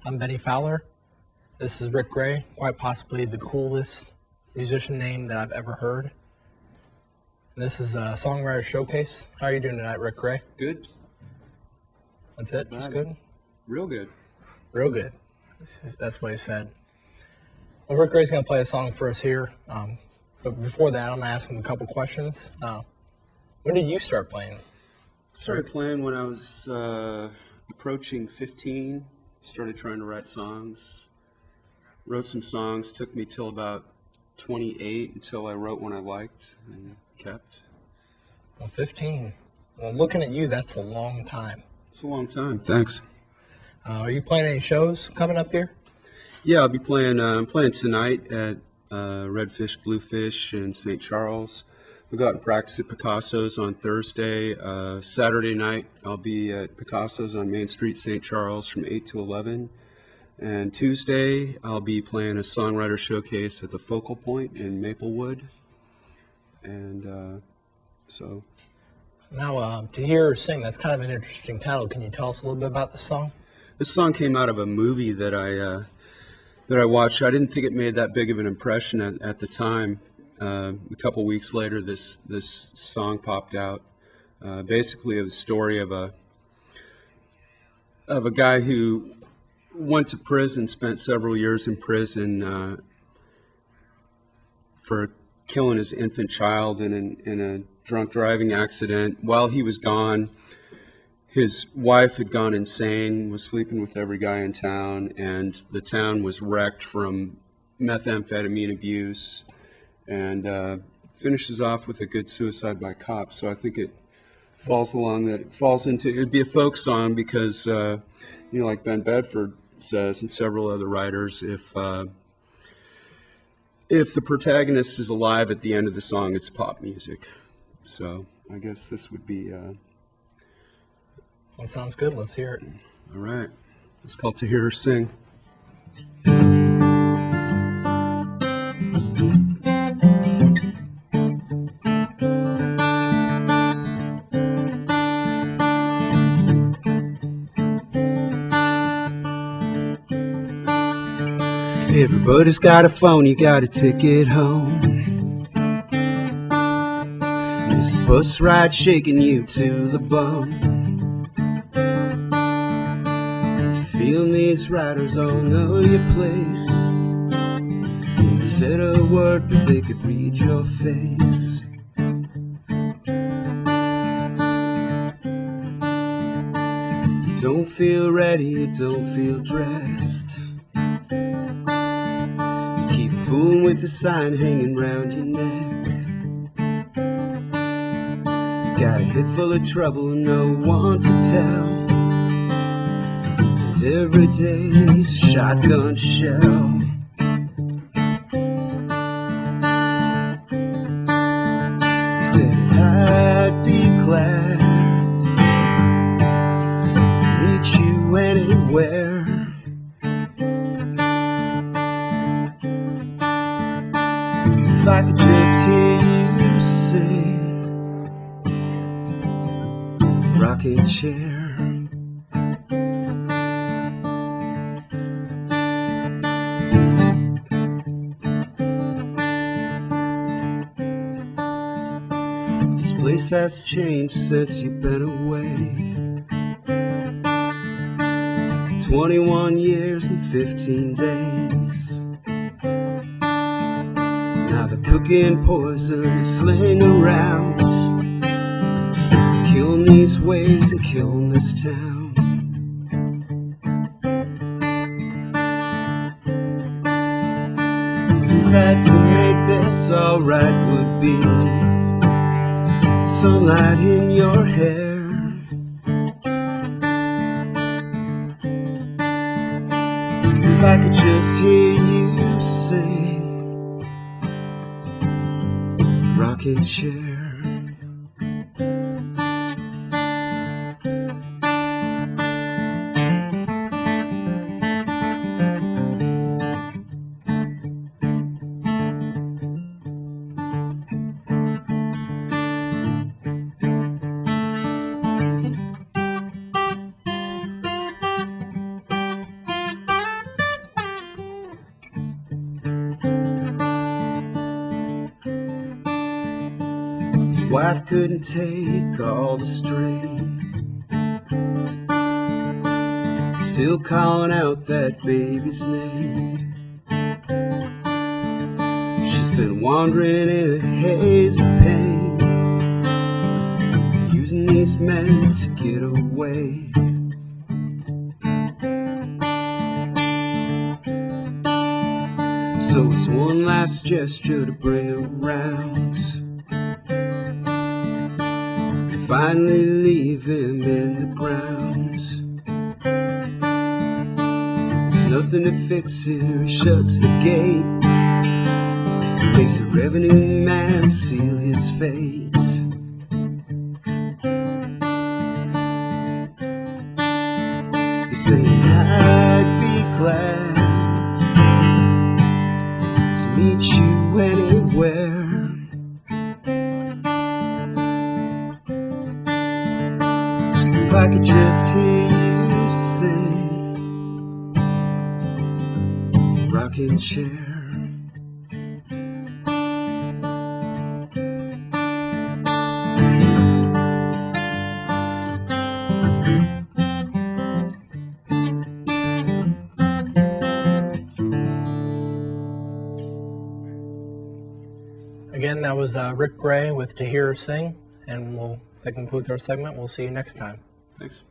I'm Benny Fowler. This is Rick Gray, quite possibly the coolest musician name that I've ever heard. This is a Songwriter Showcase. How are you doing tonight, Rick Gray? Good. That's it? Just good? Real good. Real good. That's what he said. Well, Rick Gray's going to play a song for us here. But before that, I'm going to ask him a couple questions. When did you start playing? Started playing when I was approaching 15. Started trying to write songs. Wrote some songs. Took me till about 28 until I wrote one I liked and kept. Well, 15. Well, looking at you, that's a long time. It's a long time. Thanks. Are you playing any shows coming up here? Yeah, I'll be playing. I'm playing tonight at Redfish Bluefish in St. Charles. We'll go out and practice at Picasso's on Thursday. Saturday night, I'll be at Picasso's on Main Street, St. Charles from 8 to 11. And Tuesday, I'll be playing a songwriter showcase at the Focal Point in Maplewood. And so... Now, to hear her sing, that's kind of an interesting title. Can you tell us a little bit about the song? This song came out of a movie that I watched. I didn't think it made that big of an impression at the time. A couple weeks later, this song popped out. Basically, a story of a guy who went to prison, spent several years in prison for killing his infant child in a drunk driving accident. While he was gone, his wife had gone insane, was sleeping with every guy in town, and the town was wrecked from methamphetamine abuse, and finishes off with a good suicide by cop. So I think it falls into, it'd be a folk song because, like Ben Bedford says and several other writers, if the protagonist is alive at the end of the song, it's pop music. So I guess this would be... Well, sounds good. Let's hear it. All right. It's called To Hear Her Sing. Everybody's got a phone, you got a ticket home. This bus ride shaking you to the bone. Feeling these riders all know your place. You said a word, but they could read your face. You don't feel ready, you don't feel dressed. You keep fooling with the sign hanging round your neck. You got a head full of trouble, no one to tell. Every day's a shotgun shell. You said I'd be glad to meet you anywhere. If I could just hear you sing, rocking chair. Place has changed since you've been away. 21 years and 15 days. Now they're cooking poison to sling around, killing these ways and killing this town. Sad to make this all right would be sunlight in your hair. If I could just hear you sing, rocking chair. wife couldn't take all the strain. Still calling out that baby's name. She's been wandering in a haze of pain, using these men to get away. So it's one last gesture to bring her round, and finally leave him in the ground. There's nothing to fix here, he shuts the gate, makes the revenue man seal his fate. He's saying, I'd be glad to meet you anywhere. If I could just hear you sing, rocking chair. Again, that was Rick Gray with To Hear Her Sing, and that concludes our segment. We'll see you next time. Thanks.